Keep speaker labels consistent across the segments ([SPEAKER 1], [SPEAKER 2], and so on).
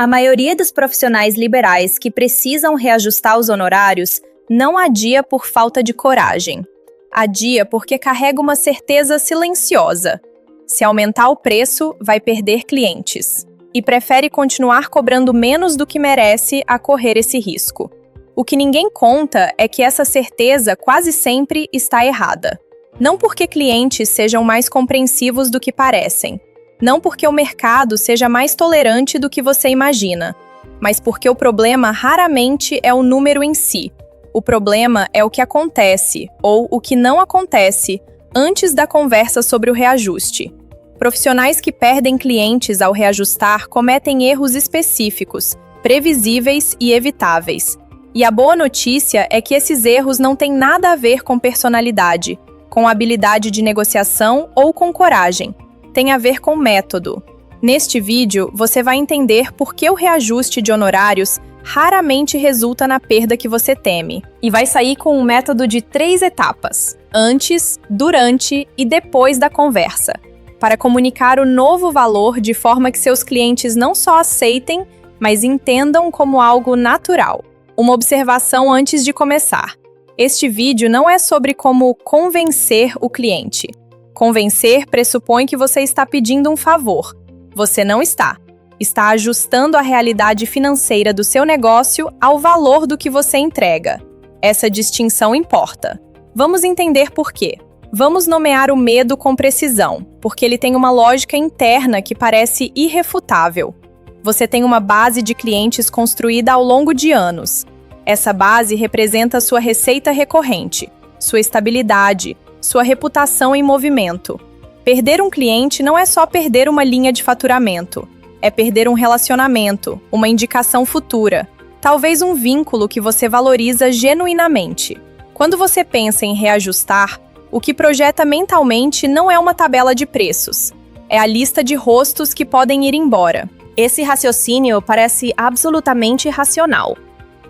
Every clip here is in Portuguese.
[SPEAKER 1] A maioria dos profissionais liberais que precisam reajustar os honorários não adia por falta de coragem. Adia porque carrega uma certeza silenciosa. Se aumentar o preço, vai perder clientes. E prefere continuar cobrando menos do que merece a correr esse risco. O que ninguém conta é que essa certeza quase sempre está errada. Não porque clientes sejam mais compreensivos do que parecem. Não porque o mercado seja mais tolerante do que você imagina, mas porque o problema raramente é o número em si. O problema é o que acontece, ou o que não acontece, antes da conversa sobre o reajuste. Profissionais que perdem clientes ao reajustar cometem erros específicos, previsíveis e evitáveis. E a boa notícia é que esses erros não têm nada a ver com personalidade, com habilidade de negociação ou com coragem. Tem a ver com método. Neste vídeo, você vai entender por que o reajuste de honorários raramente resulta na perda que você teme. E vai sair com um método de 3 etapas: antes, durante e depois da conversa, para comunicar o novo valor de forma que seus clientes não só aceitem, mas entendam como algo natural. Uma observação antes de começar. Este vídeo não é sobre como convencer o cliente. Convencer pressupõe que você está pedindo um favor. Você não está. Está ajustando a realidade financeira do seu negócio ao valor do que você entrega. Essa distinção importa. Vamos entender por quê. Vamos nomear o medo com precisão, porque ele tem uma lógica interna que parece irrefutável. Você tem uma base de clientes construída ao longo de anos. Essa base representa sua receita recorrente, sua estabilidade, sua reputação em movimento. Perder um cliente não é só perder uma linha de faturamento. É perder um relacionamento, uma indicação futura, talvez um vínculo que você valoriza genuinamente. Quando você pensa em reajustar, o que projeta mentalmente não é uma tabela de preços. É a lista de rostos que podem ir embora. Esse raciocínio parece absolutamente racional.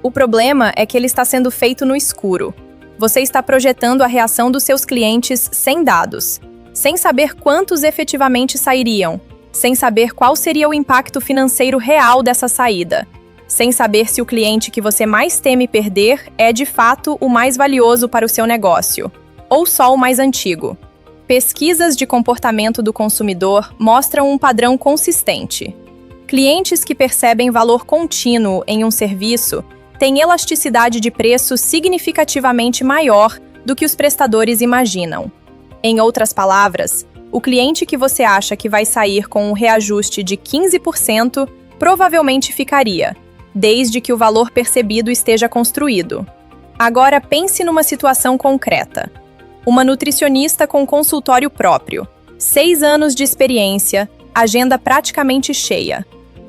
[SPEAKER 1] O problema é que ele está sendo feito no escuro. Você está projetando a reação dos seus clientes sem dados, sem saber quantos efetivamente sairiam, sem saber qual seria o impacto financeiro real dessa saída, sem saber se o cliente que você mais teme perder é de fato o mais valioso para o seu negócio, ou só o mais antigo. Pesquisas de comportamento do consumidor mostram um padrão consistente. Clientes que percebem valor contínuo em um serviço têm elasticidade de preço significativamente maior do que os prestadores imaginam. Em outras palavras, o cliente que você acha que vai sair com um reajuste de 15% provavelmente ficaria, desde que o valor percebido esteja construído. Agora pense numa situação concreta. Uma nutricionista com consultório próprio, 6 anos de experiência, agenda praticamente cheia.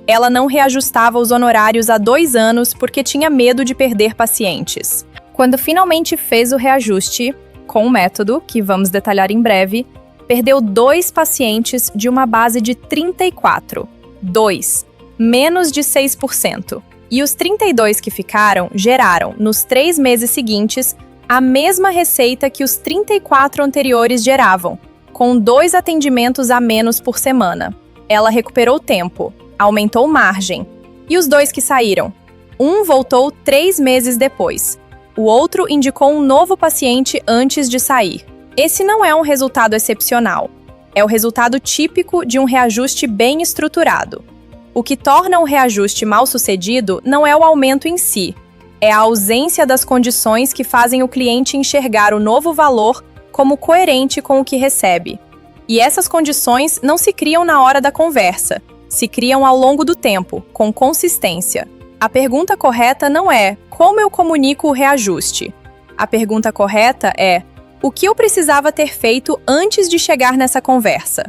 [SPEAKER 1] Ela não reajustava os honorários há 2 anos porque tinha medo de perder pacientes. Quando finalmente fez o reajuste, com um método que vamos detalhar em breve, perdeu 2 pacientes de uma base de 34. 2. Menos de 6%. E os 32 que ficaram geraram, nos 3 meses seguintes, a mesma receita que os 34 anteriores geravam, com 2 atendimentos a menos por semana. Ela recuperou tempo, aumentou margem. E os 2 que saíram? Um voltou 3 meses depois. O outro indicou um novo paciente antes de sair. Esse não é um resultado excepcional. É o resultado típico de um reajuste bem estruturado. O que torna um reajuste mal-sucedido não é o aumento em si, é a ausência das condições que fazem o cliente enxergar o novo valor como coerente com o que recebe. E essas condições não se criam na hora da conversa, se criam ao longo do tempo, com consistência. A pergunta correta não é como eu comunico o reajuste. A pergunta correta é o que eu precisava ter feito antes de chegar nessa conversa.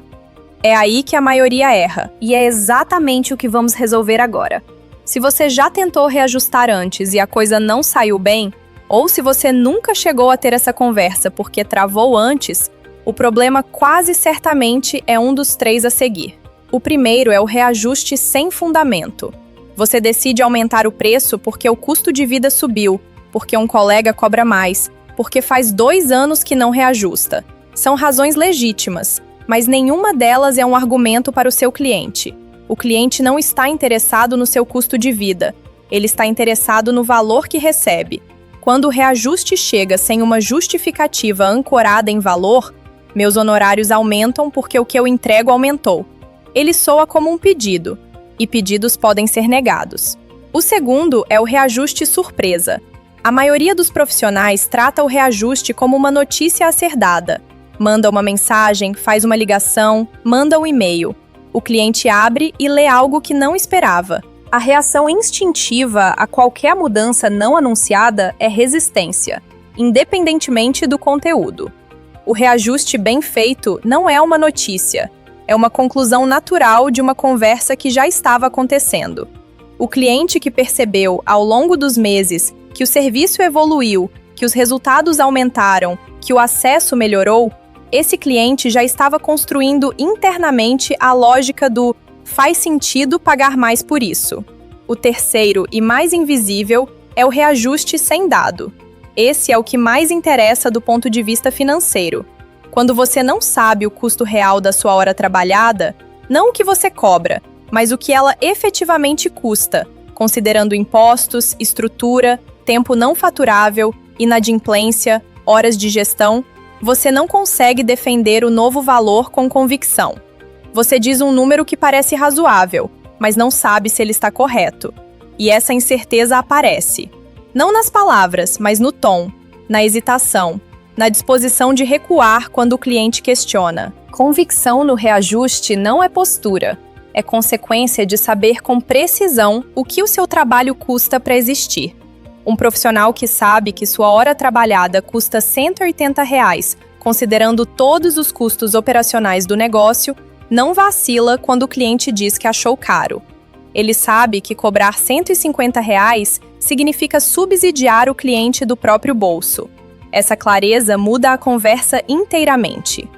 [SPEAKER 1] É aí que a maioria erra, e é exatamente o que vamos resolver agora. Se você já tentou reajustar antes e a coisa não saiu bem, ou se você nunca chegou a ter essa conversa porque travou antes, o problema quase certamente é um dos 3 a seguir. O primeiro é o reajuste sem fundamento. Você decide aumentar o preço porque o custo de vida subiu, porque um colega cobra mais, porque faz 2 anos que não reajusta. São razões legítimas, mas nenhuma delas é um argumento para o seu cliente. O cliente não está interessado no seu custo de vida, ele está interessado no valor que recebe. Quando o reajuste chega sem uma justificativa ancorada em valor, meus honorários aumentam porque o que eu entrego aumentou. Ele soa como um pedido, e pedidos podem ser negados. O segundo é o reajuste surpresa. A maioria dos profissionais trata o reajuste como uma notícia a ser dada. Manda uma mensagem, faz uma ligação, manda um e-mail. O cliente abre e lê algo que não esperava. A reação instintiva a qualquer mudança não anunciada é resistência, independentemente do conteúdo. O reajuste bem feito não é uma notícia, é uma conclusão natural de uma conversa que já estava acontecendo. O cliente que percebeu, ao longo dos meses, que o serviço evoluiu, que os resultados aumentaram, que o acesso melhorou, esse cliente já estava construindo internamente a lógica do faz sentido pagar mais por isso. O terceiro e mais invisível é o reajuste sem dado. Esse é o que mais interessa do ponto de vista financeiro. Quando você não sabe o custo real da sua hora trabalhada, não o que você cobra, mas o que ela efetivamente custa, considerando impostos, estrutura, tempo não faturável, inadimplência, horas de gestão, você não consegue defender o novo valor com convicção. Você diz um número que parece razoável, mas não sabe se ele está correto. E essa incerteza aparece. Não nas palavras, mas no tom, na hesitação, na disposição de recuar quando o cliente questiona. Convicção no reajuste não é postura. É consequência de saber com precisão o que o seu trabalho custa para existir. Um profissional que sabe que sua hora trabalhada custa R$ 180, considerando todos os custos operacionais do negócio, não vacila quando o cliente diz que achou caro. Ele sabe que cobrar R$ 150 significa subsidiar o cliente do próprio bolso. Essa clareza muda a conversa inteiramente.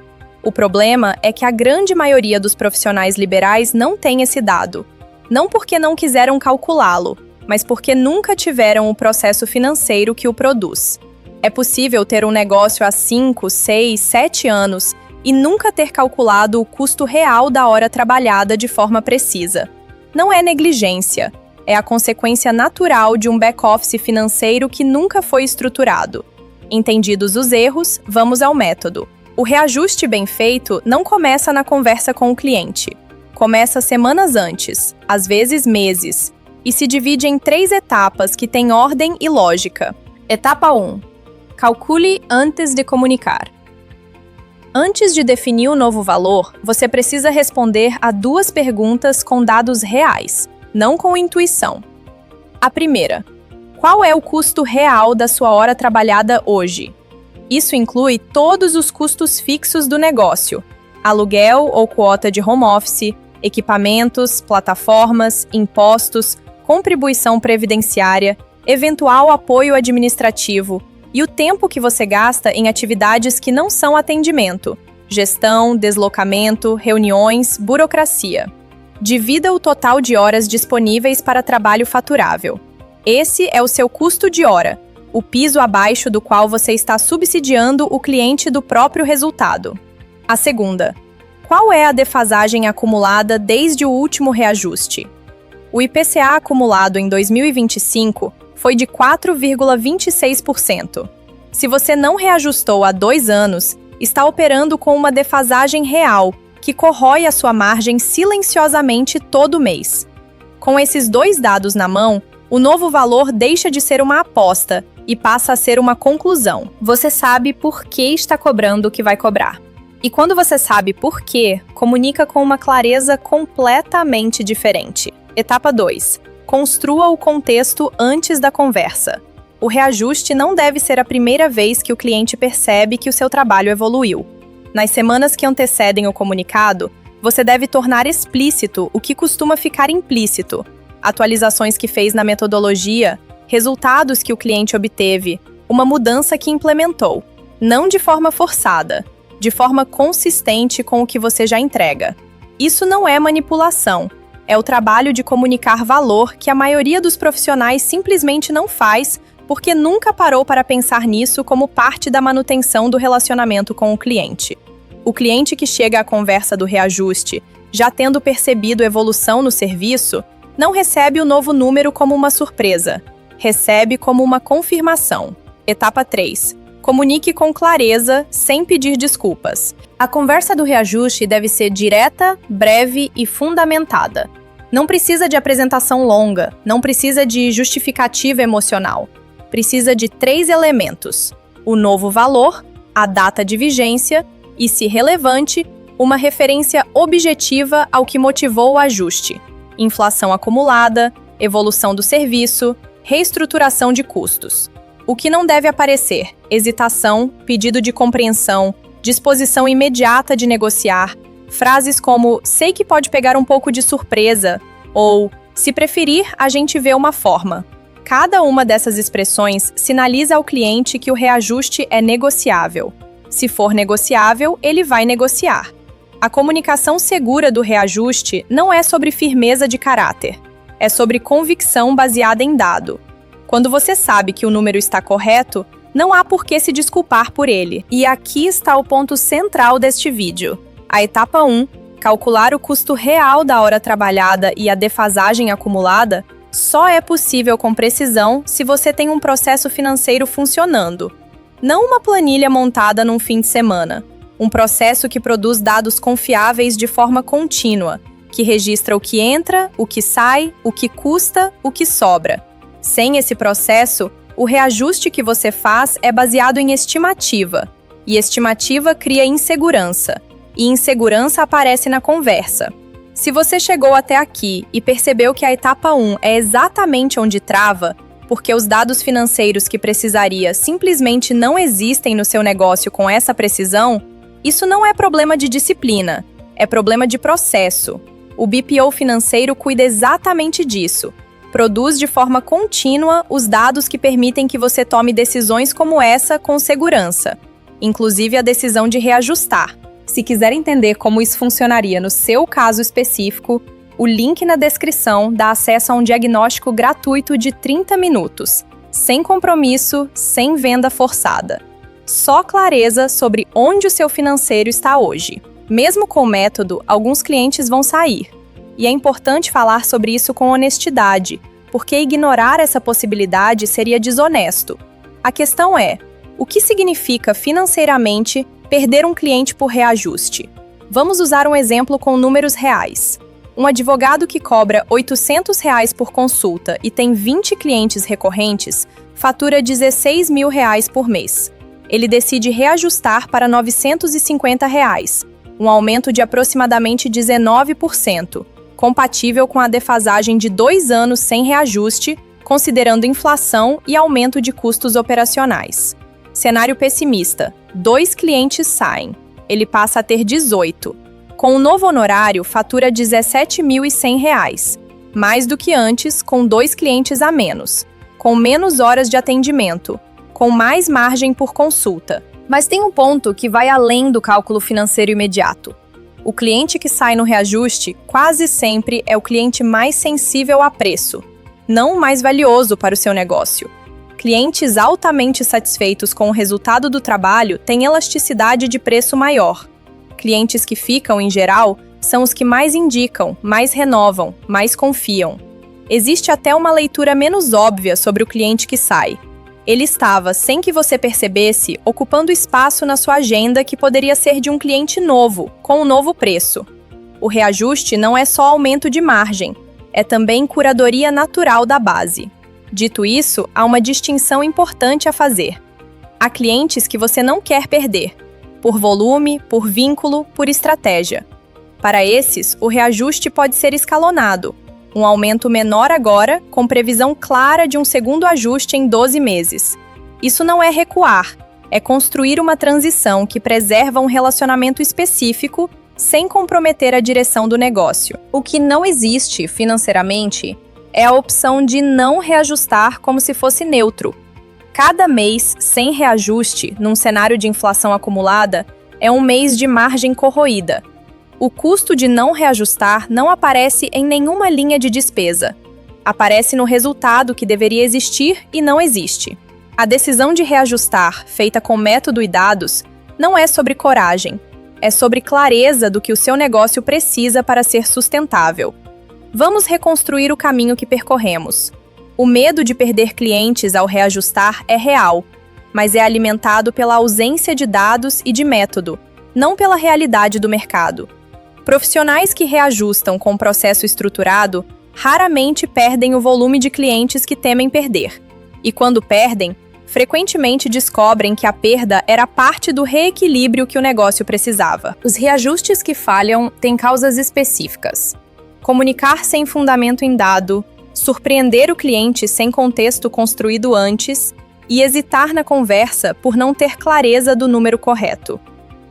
[SPEAKER 1] O problema é que a grande maioria dos profissionais liberais não tem esse dado. Não porque não quiseram calculá-lo, mas porque nunca tiveram o processo financeiro que o produz. É possível ter um negócio há 5, 6, 7 anos e nunca ter calculado o custo real da hora trabalhada de forma precisa. Não é negligência, é a consequência natural de um back-office financeiro que nunca foi estruturado. Entendidos os erros, vamos ao método. O reajuste bem feito não começa na conversa com o cliente. Começa semanas antes, às vezes meses, e se divide em 3 etapas que têm ordem e lógica. Etapa 1. Calcule antes de comunicar. Antes de definir o novo valor, você precisa responder a 2 perguntas com dados reais, não com intuição. A primeira: qual é o custo real da sua hora trabalhada hoje? Isso inclui todos os custos fixos do negócio: aluguel ou quota de home office, equipamentos, plataformas, impostos, contribuição previdenciária, eventual apoio administrativo e o tempo que você gasta em atividades que não são atendimento, gestão, deslocamento, reuniões, burocracia. Divida o total de horas disponíveis para trabalho faturável. Esse é o seu custo de hora, o piso abaixo do qual você está subsidiando o cliente do próprio resultado. A segunda: qual é a defasagem acumulada desde o último reajuste? O IPCA acumulado em 2025 foi de 4,26%. Se você não reajustou há 2 anos, está operando com uma defasagem real, que corrói a sua margem silenciosamente todo mês. Com esses 2 dados na mão, o novo valor deixa de ser uma aposta e passa a ser uma conclusão. Você sabe por que está cobrando o que vai cobrar. E quando você sabe por quê, comunica com uma clareza completamente diferente. Etapa 2. Construa o contexto antes da conversa. O reajuste não deve ser a primeira vez que o cliente percebe que o seu trabalho evoluiu. Nas semanas que antecedem o comunicado, você deve tornar explícito o que costuma ficar implícito: atualizações que fez na metodologia, resultados que o cliente obteve, uma mudança que implementou, não de forma forçada, de forma consistente com o que você já entrega. Isso não é manipulação. É o trabalho de comunicar valor que a maioria dos profissionais simplesmente não faz porque nunca parou para pensar nisso como parte da manutenção do relacionamento com o cliente. O cliente que chega à conversa do reajuste já tendo percebido evolução no serviço, não recebe o novo número como uma surpresa, recebe como uma confirmação. Etapa 3. Comunique com clareza, sem pedir desculpas. A conversa do reajuste deve ser direta, breve e fundamentada. Não precisa de apresentação longa, não precisa de justificativa emocional. Precisa de 3 elementos: o novo valor, a data de vigência e, se relevante, uma referência objetiva ao que motivou o ajuste: inflação acumulada, evolução do serviço, reestruturação de custos. O que não deve aparecer: hesitação, pedido de compreensão, disposição imediata de negociar, frases como "sei que pode pegar um pouco de surpresa" ou "se preferir, a gente vê uma forma". Cada uma dessas expressões sinaliza ao cliente que o reajuste é negociável. Se for negociável, ele vai negociar. A comunicação segura do reajuste não é sobre firmeza de caráter, é sobre convicção baseada em dado. Quando você sabe que o número está correto, não há por que se desculpar por ele. E aqui está o ponto central deste vídeo. A etapa 1, calcular o custo real da hora trabalhada e a defasagem acumulada, só é possível com precisão se você tem um processo financeiro funcionando. Não uma planilha montada num fim de semana. Um processo que produz dados confiáveis de forma contínua, que registra o que entra, o que sai, o que custa, o que sobra. Sem esse processo, o reajuste que você faz é baseado em estimativa, e estimativa cria insegurança, e insegurança aparece na conversa. Se você chegou até aqui e percebeu que a etapa 1 é exatamente onde trava, porque os dados financeiros que precisaria simplesmente não existem no seu negócio com essa precisão, isso não é problema de disciplina, é problema de processo. O BPO financeiro cuida exatamente disso. Produz de forma contínua os dados que permitem que você tome decisões como essa com segurança, inclusive a decisão de reajustar. Se quiser entender como isso funcionaria no seu caso específico, o link na descrição dá acesso a um diagnóstico gratuito de 30 minutos, sem compromisso, sem venda forçada. Só clareza sobre onde o seu financeiro está hoje. Mesmo com o método, alguns clientes vão sair. E é importante falar sobre isso com honestidade, porque ignorar essa possibilidade seria desonesto. A questão é: o que significa financeiramente perder um cliente por reajuste? Vamos usar um exemplo com números reais. Um advogado que cobra R$ 800 por consulta e tem 20 clientes recorrentes fatura R$ 16 mil por mês. Ele decide reajustar para R$ 950, um aumento de aproximadamente 19%, compatível com a defasagem de 2 anos sem reajuste, considerando inflação e aumento de custos operacionais. Cenário pessimista: 2 clientes saem. Ele passa a ter 18. Com o novo honorário, fatura R$ 17.100, mais do que antes, com 2 clientes a menos, com menos horas de atendimento, com mais margem por consulta. Mas tem um ponto que vai além do cálculo financeiro imediato. O cliente que sai no reajuste quase sempre é o cliente mais sensível a preço, não o mais valioso para o seu negócio. Clientes altamente satisfeitos com o resultado do trabalho têm elasticidade de preço maior. Clientes que ficam, em geral, são os que mais indicam, mais renovam, mais confiam. Existe até uma leitura menos óbvia sobre o cliente que sai. Ele estava, sem que você percebesse, ocupando espaço na sua agenda que poderia ser de um cliente novo, com um novo preço. O reajuste não é só aumento de margem, é também curadoria natural da base. Dito isso, há uma distinção importante a fazer. Há clientes que você não quer perder, por volume, por vínculo, por estratégia. Para esses, o reajuste pode ser escalonado. Um aumento menor agora, com previsão clara de um segundo ajuste em 12 meses. Isso não é recuar, é construir uma transição que preserva um relacionamento específico sem comprometer a direção do negócio. O que não existe, financeiramente, é a opção de não reajustar como se fosse neutro. Cada mês sem reajuste, num cenário de inflação acumulada, é um mês de margem corroída. O custo de não reajustar não aparece em nenhuma linha de despesa. Aparece no resultado que deveria existir e não existe. A decisão de reajustar, feita com método e dados, não é sobre coragem. É sobre clareza do que o seu negócio precisa para ser sustentável. Vamos reconstruir o caminho que percorremos. O medo de perder clientes ao reajustar é real, mas é alimentado pela ausência de dados e de método, não pela realidade do mercado. Profissionais que reajustam com processo estruturado raramente perdem o volume de clientes que temem perder. E quando perdem, frequentemente descobrem que a perda era parte do reequilíbrio que o negócio precisava. Os reajustes que falham têm causas específicas. Comunicar sem fundamento em dado, surpreender o cliente sem contexto construído antes e hesitar na conversa por não ter clareza do número correto.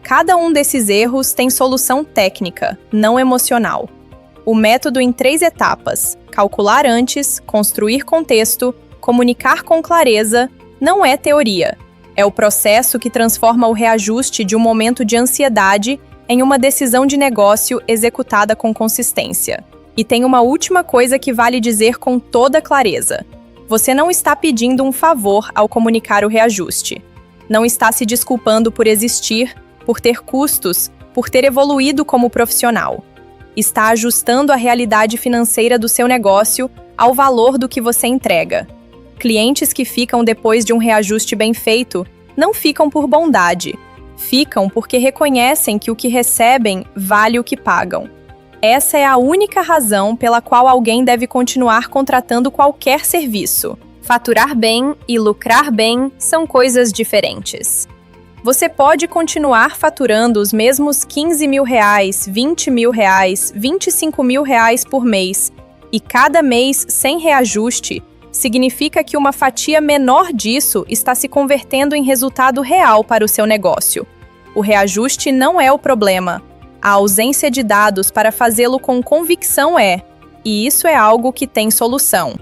[SPEAKER 1] Cada um desses erros tem solução técnica, não emocional. O método em 3 etapas: calcular antes, construir contexto, comunicar com clareza, não é teoria. É o processo que transforma o reajuste de um momento de ansiedade em uma decisão de negócio executada com consistência. E tem uma última coisa que vale dizer com toda clareza. Você não está pedindo um favor ao comunicar o reajuste. Não está se desculpando por existir, por ter custos, por ter evoluído como profissional. Está ajustando a realidade financeira do seu negócio ao valor do que você entrega. Clientes que ficam depois de um reajuste bem feito não ficam por bondade. Ficam porque reconhecem que o que recebem vale o que pagam. Essa é a única razão pela qual alguém deve continuar contratando qualquer serviço. Faturar bem e lucrar bem são coisas diferentes. Você pode continuar faturando os mesmos R$15.000, R$20.000, R$25.000 por mês, e cada mês sem reajuste significa que uma fatia menor disso está se convertendo em resultado real para o seu negócio. O reajuste não é o problema. A ausência de dados para fazê-lo com convicção é, e isso é algo que tem solução.